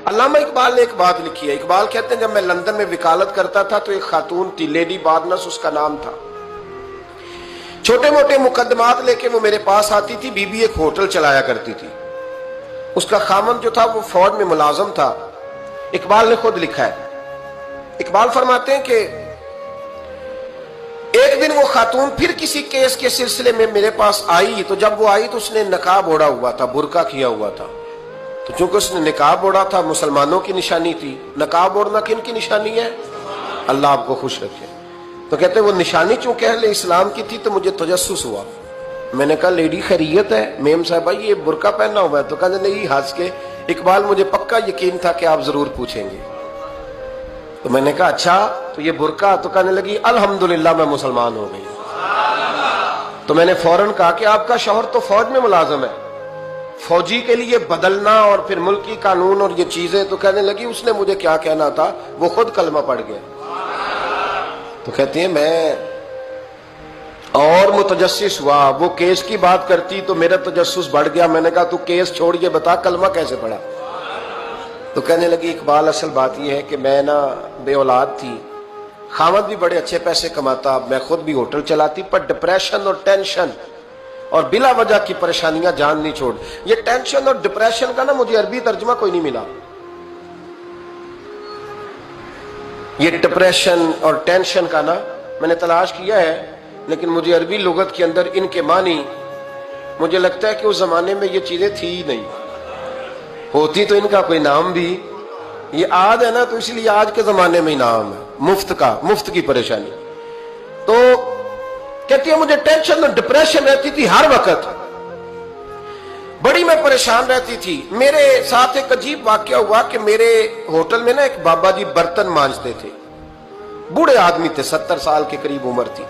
علامہ اقبال نے ایک بات لکھی ہے. اقبال کہتے ہیں جب میں لندن میں وکالت کرتا تھا تو ایک خاتون تھی, لیڈی بارنس اس کا نام تھا. چھوٹے موٹے مقدمات لے کے وہ میرے پاس آتی تھی. بی بی ایک ہوٹل چلایا کرتی تھی. اس کا خامند جو تھا وہ فوج میں ملازم تھا. اقبال نے خود لکھا ہے, اقبال فرماتے ہیں کہ ایک دن وہ خاتون پھر کسی کیس کے سلسلے میں میرے پاس آئی. تو جب وہ آئی تو اس نے نقاب اوڑھا ہوا تھا, برقع کیا ہوا تھا. تو چونکہ اس نے نقاب اوڑھا تھا, مسلمانوں کی نشانی تھی. نقاب اوڑھنا کن کی نشانی ہے؟ اللہ آپ کو خوش رکھے. تو کہتے ہیں وہ نشانی چونکہ اہل اسلام کی تھی تو مجھے تجسس ہوا. میں نے کہا لیڈی خیریت ہے؟ میم صاحبہ یہ برقع پہنا ہوا ہے. تو کہتے نہیں, ہنس کے. اقبال مجھے پکا یقین تھا کہ آپ ضرور پوچھیں گے. تو میں نے کہا اچھا تو یہ برقع؟ تو کہنے لگی الحمدللہ میں مسلمان ہو گئی. تو میں نے فوراً کہا کہ آپ کا شوہر تو فوج میں ملازم ہے, فوجی کے لیے بدلنا اور پھر ملکی قانون اور یہ چیزیں. تو کہنے لگی اس نے مجھے کیا کہنا تھا, وہ خود کلمہ پڑھ گیا. تو کہتی ہیں میں اور متجسس ہوا. وہ کیس کی بات کرتی تو میرا تجسس بڑھ گیا. میں نے کہا تو کیس چھوڑ یہ بتا کلمہ کیسے پڑھا؟ تو کہنے لگی اقبال اصل بات یہ ہے کہ میں نا بے اولاد تھی, خامد بھی بڑے اچھے پیسے کماتا, میں خود بھی ہوٹل چلاتی, پر ڈپریشن اور ٹینشن اور بلا وجہ کی پریشانیاں جان نہیں چھوڑ. یہ ٹینشن اور ڈپریشن کا نا مجھے عربی ترجمہ کوئی نہیں ملا. یہ ڈپریشن اور ٹینشن کا نا میں نے تلاش کیا ہے, لیکن مجھے عربی لغت کے اندر ان کے معنی مجھے لگتا ہے کہ اس زمانے میں یہ چیزیں تھی ہی نہیں. ہوتی تو ان کا کوئی نام بھی, یہ آج ہے نا تو اس لیے آج کے زمانے میں ہی نام ہے مفت کا, مفت کی پریشانی. تو کہتی ہے مجھے ٹینشن اور ڈپریشن رہتی تھی ہر وقت, بڑی میں پریشان رہتی تھی. میرے ساتھ ایک عجیب واقعہ ہوا کہ میرے ہوٹل میں نا ایک بابا جی برتن مانجتے تھے. بوڑھے آدمی تھے, 70 سال کے قریب عمر تھی.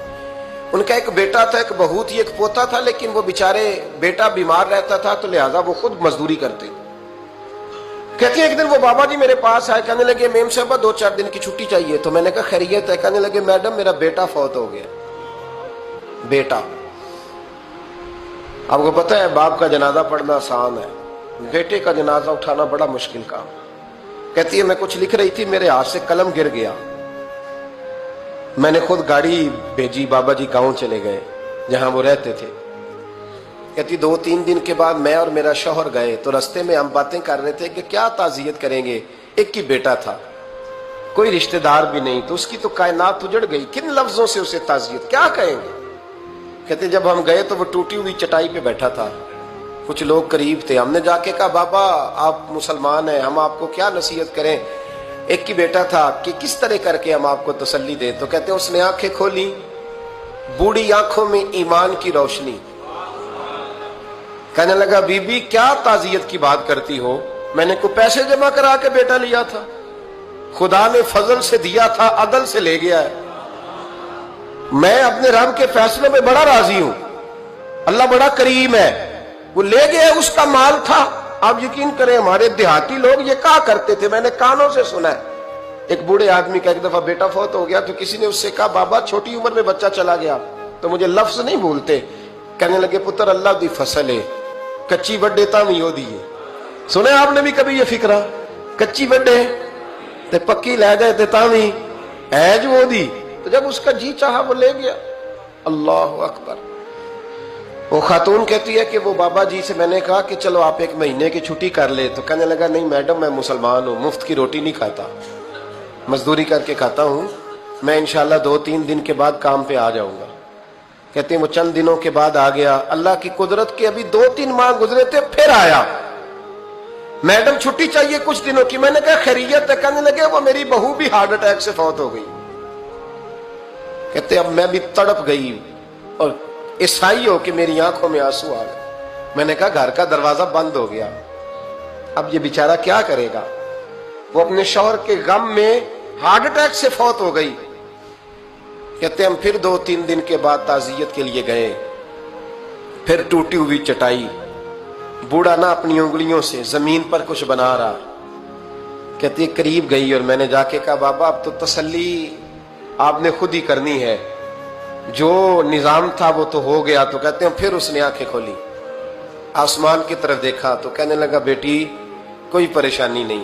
ان کا ایک بیٹا تھا, ایک بہو تھی, ایک پوتا تھا, لیکن وہ بیچارے بیٹا بیمار رہتا تھا تو لہٰذا وہ خود مزدوری کرتے. کہتی ہیں ایک دن وہ بابا جی میرے پاس آئے, کہنے لگے میم صاحبہ 2-4 دن کی چھٹی چاہیے. تو میں نے کہا خیریت ہے؟ کہنے لگے میڈم میرا بیٹا فوت ہو گیا. بیٹا, آپ کو پتہ ہے باپ کا جنازہ پڑھنا آسان ہے, بیٹے کا جنازہ اٹھانا بڑا مشکل کام. کہتی ہے میں کچھ لکھ رہی تھی, میرے ہاتھ سے قلم گر گیا. میں نے خود گاڑی بھیجی, بابا جی گاؤں چلے گئے جہاں وہ رہتے تھے. کہتی 2-3 دن کے بعد میں اور میرا شوہر گئے تو رستے میں ہم باتیں کر رہے تھے کہ کیا تعزیت کریں گے. ایک ہی بیٹا تھا, کوئی رشتہ دار بھی نہیں, تو اس کی تو کائنات اجڑ گئی. کن لفظوں سے اسے تعزیت کیا کہیں گے؟ کہتے جب ہم گئے تو وہ ٹوٹی ہوئی چٹائی پہ بیٹھا تھا. کچھ لوگ قریب تھے. ہم نے جا کے کہا بابا آپ مسلمان ہیں, ہم آپ کو کیا نصیحت کریں, ایک ہی بیٹا تھا, کہ کس طرح کر کے ہم آپ کو تسلی دیں. تو کہتے اس نے آنکھیں کھولی, بوڑھی آنکھوں میں ایمان کی روشنی. کہنے لگا بی بی کیا تعزیت کی بات کرتی ہو, میں نے کوئی پیسے جمع کرا کے بیٹا لیا تھا, خدا نے فضل سے دیا تھا, عدل سے لے گیا ہے. میں اپنے رب کے فیصلوں میں بڑا راضی ہوں, اللہ بڑا کریم ہے, وہ لے گیا, اس کا مال تھا. آپ یقین کریں ہمارے دیہاتی لوگ یہ کہا کرتے تھے, میں نے کانوں سے سنا ہے. ایک بوڑھے آدمی کا ایک دفعہ بیٹا فوت ہو گیا تو کسی نے اس سے کہا بابا چھوٹی عمر میں بچہ چلا گیا تو مجھے لفظ نہیں بھولتے. کہنے لگے پتر اللہ دی فصل ہے, کچی وڈے تامی ہو دیئے. سنے آپ نے بھی کبھی یہ فکرہ, کچی وڈے تے پکی لے گئے تے تامی ایج وہ دی. تو جب اس کا جی چاہا وہ لے گیا. اللہ اکبر. وہ خاتون کہتی ہے کہ وہ بابا جی سے میں نے کہا کہ چلو آپ 1 مہینے کی چھٹی کر لے. تو کہنے لگا نہیں میڈم میں مسلمان ہوں, مفت کی روٹی نہیں کھاتا, مزدوری کر کے کھاتا ہوں, میں انشاءاللہ 2-3 دن کے بعد کام پہ آ جاؤں گا. کہتے ہیں وہ چند دنوں کے بعد آ گیا. اللہ کی قدرت کے ابھی 2-3 ماہ گزرے تھے, پھر آیا. میڈم چھٹی چاہیے کچھ دنوں کی. میں نے کہا خیریت ہے؟ کہنے لگے وہ میری بہو بھی ہارٹ اٹیک سے فوت ہو گئی. کہتے اب میں بھی تڑپ گئی اور عیسائی ہو کہ میری آنکھوں میں آنسو آ گئے. میں نے کہا گھر کا دروازہ بند ہو گیا, اب یہ بیچارہ کیا کرے گا. وہ اپنے شوہر کے غم میں ہارٹ اٹیک سے فوت ہو گئی. کہتے ہم پھر 2-3 دن کے بعد تعزیت کے لیے گئے. پھر ٹوٹی ہوئی چٹائی, بوڑھا نہ اپنی انگلیوں سے زمین پر کچھ بنا رہا. کہتے قریب گئی اور میں نے جا کے کہا بابا اب تو تسلی آپ نے خود ہی کرنی ہے, جو نظام تھا وہ تو ہو گیا. تو کہتے ہیں پھر اس نے آنکھیں کھولی, آسمان کی طرف دیکھا تو کہنے لگا بیٹی کوئی پریشانی نہیں,